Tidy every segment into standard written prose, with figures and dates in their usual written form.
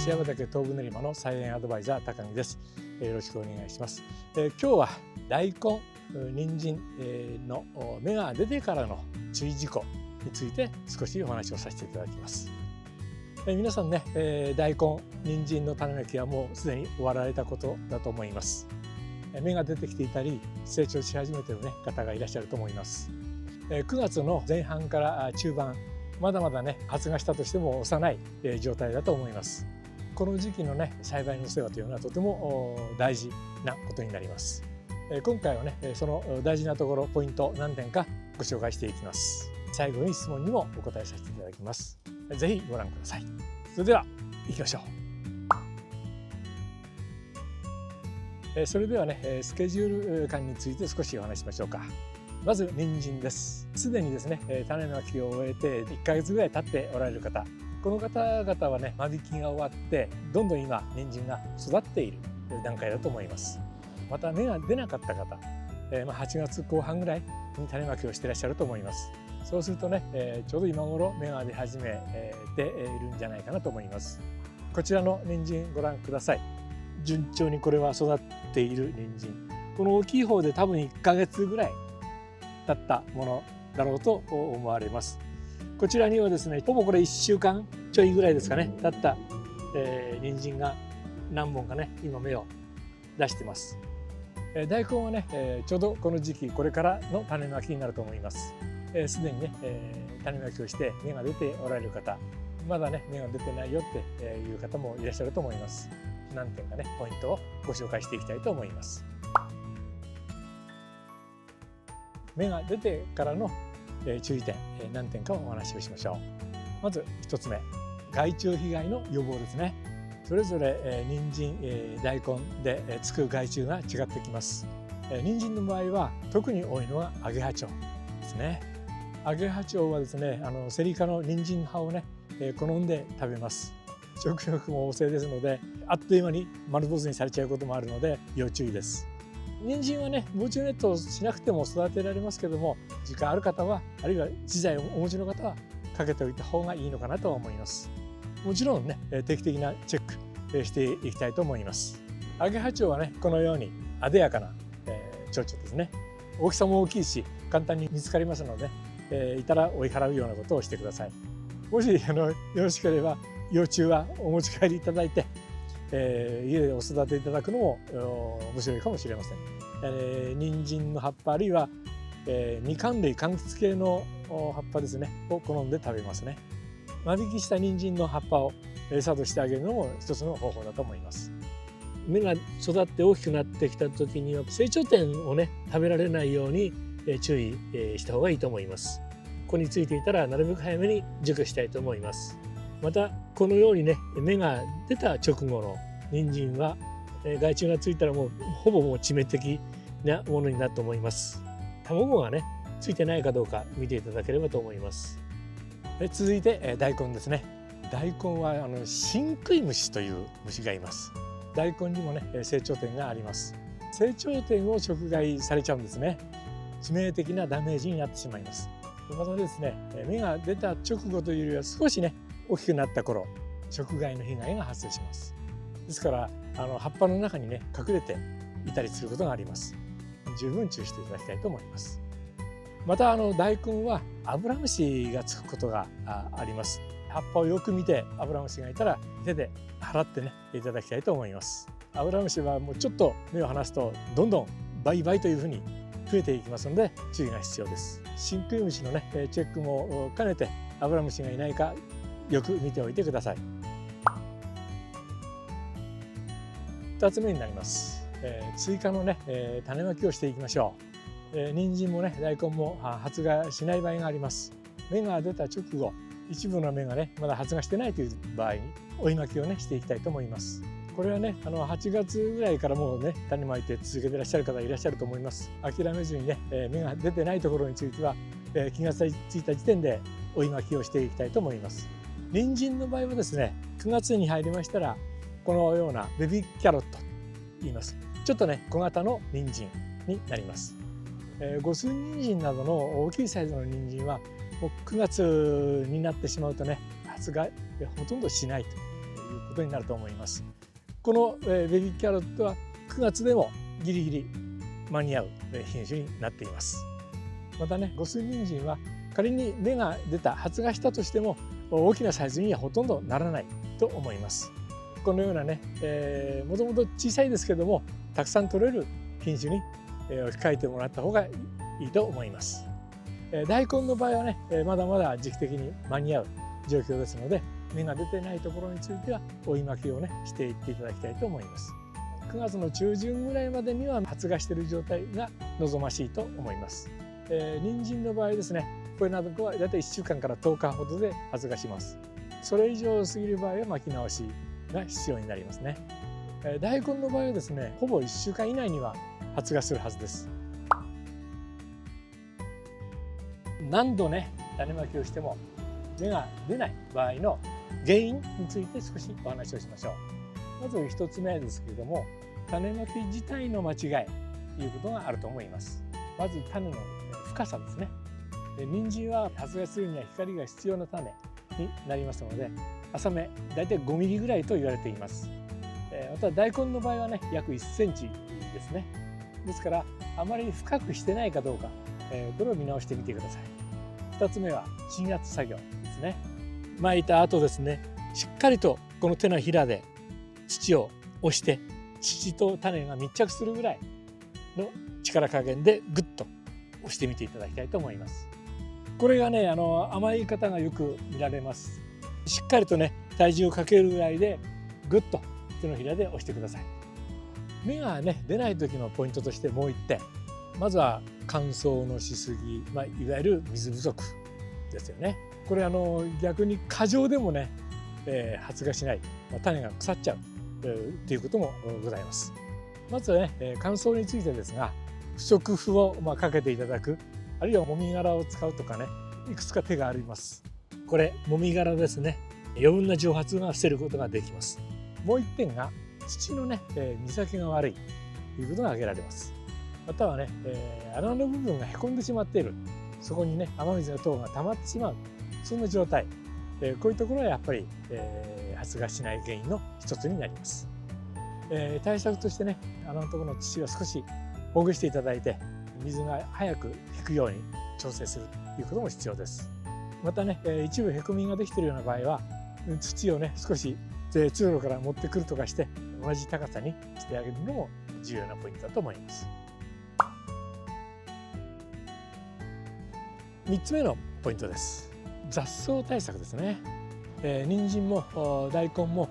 山岳東部練馬の菜園アドバイザー高木です。よろしくお願いします。今日は大根、人参の芽が出てからの注意事項について少しお話をさせていただきます。皆さんね、大根、人参の種まきはもうすでに終わられたことだと思います。芽が出てきていたり成長し始めている、方がいらっしゃると思います。9月の前半から中盤、まだまだ発芽したとしても幼い状態だと思います。この時期の栽培の世話というのはとても大事なことになります。今回はその大事なところ、ポイント何点かご紹介していきます。最後に質問にもお答えさせていただきます。ぜひご覧ください。それでは行きましょう。それではスケジュール感について少しお話しましょうか。まず人参です。すでに種まきを終えて1ヶ月ぐらい経っておられる方、この方々は間引きが終わってどんどん今人参が育っている段階だと思います。また芽が出なかった方、8月後半ぐらいに種まきをしていらっしゃると思います。そうするとちょうど今頃芽が出始めているんじゃないかなと思います。こちらの人参ご覧ください。順調にこれは育っている人参、この大きい方で多分1ヶ月ぐらい経ったものだろうと思われます。こちらにはほぼこれ1週間ちょいぐらいですかね、経った、人参が何本か今芽を出してます。大根はちょうどこの時期、これからの種まきになると思います。すでに種まきをして芽が出ておられる方、まだ芽が出てないよっていう方もいらっしゃると思います。何点かポイントをご紹介していきたいと思います。芽が出てからの注意点、何点かお話をしましょう。まず1つ目、害虫被害の予防ですね。それぞれ人参、大根でつく害虫が違ってきます。人参の場合は特に多いのはアゲハチョウですね。アゲハチョウはセリ科の人参の葉を好んで食べます。食欲も旺盛ですので、あっという間に丸坊主にされちゃうこともあるので要注意です。人参は防虫ネットをしなくても育てられますけども、時間ある方は、あるいは資材をお持ちの方はかけておいた方がいいのかなと思います。もちろん定期的なチェックしていきたいと思います。アゲハチョウはこのようにあでやかな蝶々ですね。大きさも大きいし簡単に見つかりますので、いたら追い払うようなことをしてください。もしよろしければ幼虫はお持ち帰りいただいて、家でお育ていただくのも面白いかもしれません。人参の葉っぱ、あるいはみかん類、柑橘系の葉っぱですねを好んで食べますね。間引きした人参の葉っぱを餌としてあげるのも一つの方法だと思います。芽が育って大きくなってきた時には成長点を食べられないように注意した方がいいと思います。ここについていたらなるべく早めに除去したいと思います。またこのように芽が出た直後の人参は害虫がついたらほぼ致命的なものになると思います。卵がついてないかどうか見ていただければと思います。続いて大根ですね。大根は新食い虫という虫がいます。大根にも成長点があります。成長点を食害されちゃうんですね。致命的なダメージになってしまいます。また芽が出た直後というよりは少し大きくなった頃、食害の被害が発生します。ですから葉っぱの中に隠れていたりすることがあります。十分注意していただきたいと思います。また大根はアブラムシがつくことがあります。葉っぱをよく見てアブラムシがいたら手で払っていただきたいと思います。アブラムシはもうちょっと目を離すとどんどん倍々というふうに増えていきますので注意が必要です。新食い虫のチェックも兼ねてアブラムシがいないかよく見ておいてください。2つ目になります。追加の種まきをしていきましょう。人参も大根も発芽しない場合があります。芽が出た直後、一部の芽がまだ発芽してないという場合に追いまきをしていきたいと思います。これは8月ぐらいからもう種まいて続けていらっしゃる方いらっしゃると思います。諦めずに芽が出てないところについては、気がついた時点で追いまきをしていきたいと思います。人参の場合は9月に入りましたらこのようなベビーキャロットと言います。ちょっと小型の人参になります。五寸人参などの大きいサイズの人参はもう9月になってしまうと発芽ほとんどしないということになると思います。このベビーキャロットは9月でもギリギリ間に合う品種になっています。またね、五寸人参は仮に芽が出た発芽したとしても大きなサイズにはほとんどならないと思います。このようなね、もともと小さいですけどもたくさん取れる品種に置き換えてもらった方がいいと思います。大根の場合はね、まだまだ時期的に間に合う状況ですので、芽が出てないところについては追い巻きをねしていっていただきたいと思います。9月の中旬ぐらいまでには発芽している状態が望ましいと思います。人参の場合ですね、これなどはだいたい1週間から10日ほどで発芽します。それ以上過ぎる場合は巻き直しが必要になりますね。大根の場合はですね、ほぼ1週間以内には発芽するはずです。何度ね種まきをしても芽が出ない場合の原因について少しお話をしましょう。まず1つ目ですけれども、種まき自体の間違いということがあると思います。まず種の深さですね。人参は発芽するには光が必要な種になりますので、浅めだいたい5ミリぐらいと言われています。また大根の場合はね約1センチですね。ですからあまり深くしてないかどうか、これを見直してみてください。2つ目は鎮圧作業ですね。まいた後ですね、しっかりとこの手のひらで土を押して土と種が密着するぐらいの力加減でぐっと押してみていただきたいと思います。これがね甘い方がよく見られます。しっかりとね体重をかけるぐらいでぐっと手のひらで押してください。芽がね出ない時のポイントとしてもう1点、まずは乾燥のしすぎ、いわゆる水不足ですよね。これ逆に過剰でもね、発芽しない、種が腐っちゃうということもございます。まずはね、乾燥についてですが、不織布をかけていただく、あるいはもみ殻を使うとかね、いくつか手があります。これもみ殻ですね。余分な蒸発が防ぐことができます。もう1点が土のね、水はけが悪いということが挙げられます。またはね、穴の部分がへこんでしまっている、そこにね雨水等が溜まってしまう、そんな状態、こういうところはやっぱり、発芽しない原因の一つになります。対策としてね、穴のところの土を少しほぐしていただいて水が早く引くように調整するということも必要です。またね、一部へこみができているような場合は土をね少し通路から持ってくるとかして同じ高さにしてあげるのも重要なポイントだと思います。3つ目のポイントです。雑草対策ですね。人参も大根も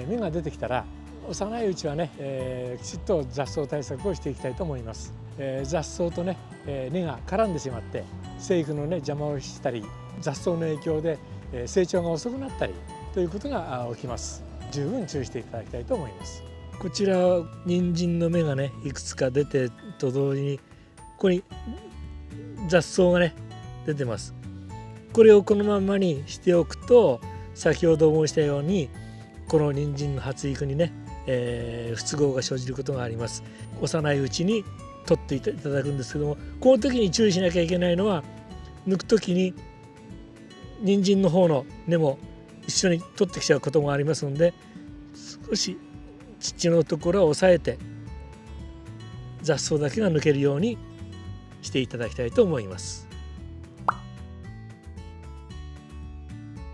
芽が出てきたら幼いうちはね、きちっと雑草対策をしていきたいと思います。雑草とね、根が絡んでしまって生育のね邪魔をしたり、雑草の影響で成長が遅くなったりということが起きます。十分注意していただきたいと思います。こちら人参の芽がねいくつか出てと同時にここに雑草がね出てます。これをこのままにしておくと、先ほど申したようにこの人参の発育にね、不都合が生じることがあります。幼いうちに取っていただくんですけども、この時に注意しなきゃいけないのは、抜く時に人参の方の根も一緒に取ってきちゃうこともありますので、少し土のところを押さえて雑草だけが抜けるようにしていただきたいと思います。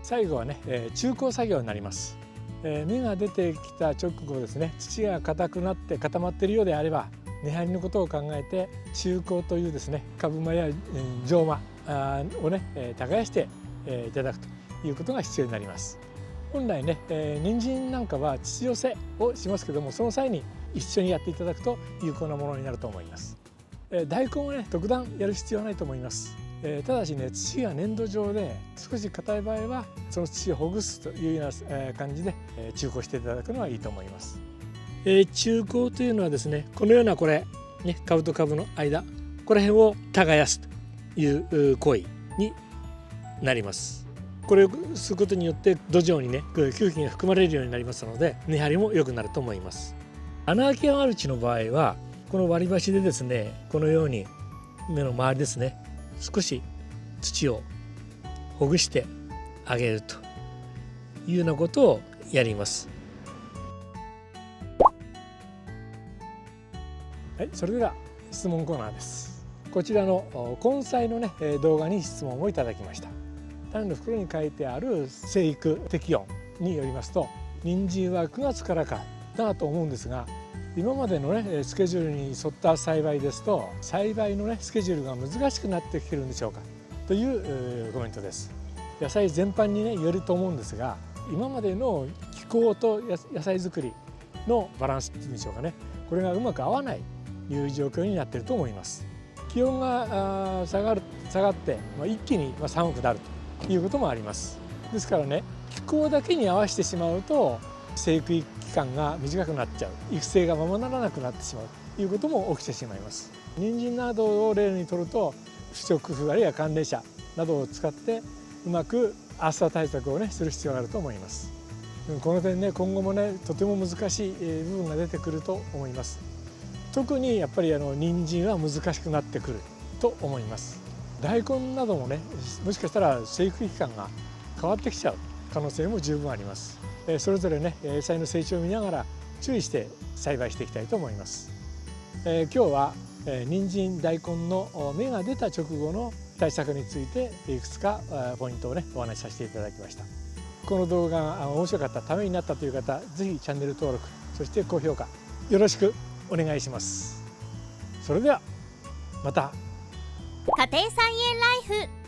最後はね、中耕作業になります。芽が出てきた直後ですね、土が硬くなって固まっているようであれば、根張りのことを考えて中耕というですね株間や上間をね耕していただくということが必要になります。本来ね、人参なんかは土寄せをしますけども、その際に一緒にやっていただくと有効なものになると思います。大根はね特段やる必要はないと思います。ただしね、土が粘土状で少し硬い場合はその土をほぐすというような感じで中耕していただくのはいいと思います。中耕というのはですね、このようなこれ、ね、株と株の間、この辺を耕すという行為になります。これをすることによって土壌にね空気が含まれるようになりますので、根張りも良くなると思います。穴あきマルチの場合はこの割り箸でですね、このように目の周りですね、少し土をほぐしてあげるというようなことをやります。はい、それでは質問コーナーです。こちらの根菜のね動画に質問をいただきました。種の袋に書いてある生育適温によりますと、人参は9月からかだと思うんですが、今までのねスケジュールに沿った栽培ですと、栽培のねスケジュールが難しくなってきてるんでしょうかというコメントです。野菜全般にね言えると思うんですが、今までの気候と野菜作りのバランスっていうんでしょうかね、これがうまく合わないという状況になっていると思います。気温が下がって、一気に寒くなるということもあります。ですからね、気候だけに合わせてしまうと生育期間が短くなっちゃう、育成がままならなくなってしまうということも起きてしまいます。人参などを例にとると、不織布あるいは寒冷紗などを使ってうまく暑さ対策をねする必要があると思います。この点ね、今後もねとても難しい部分が出てくると思います。特にやっぱり人参は難しくなってくると思います。大根などもね、もしかしたら生育期間が変わってきちゃう可能性も十分あります。それぞれね野菜の成長を見ながら注意して栽培していきたいと思います。今日は人参大根の芽が出た直後の対策についていくつかポイントをねお話しさせていただきました。この動画が面白かった、ためになったという方、ぜひチャンネル登録、そして高評価よろしくお願いします。それではまた。家庭菜園ライフ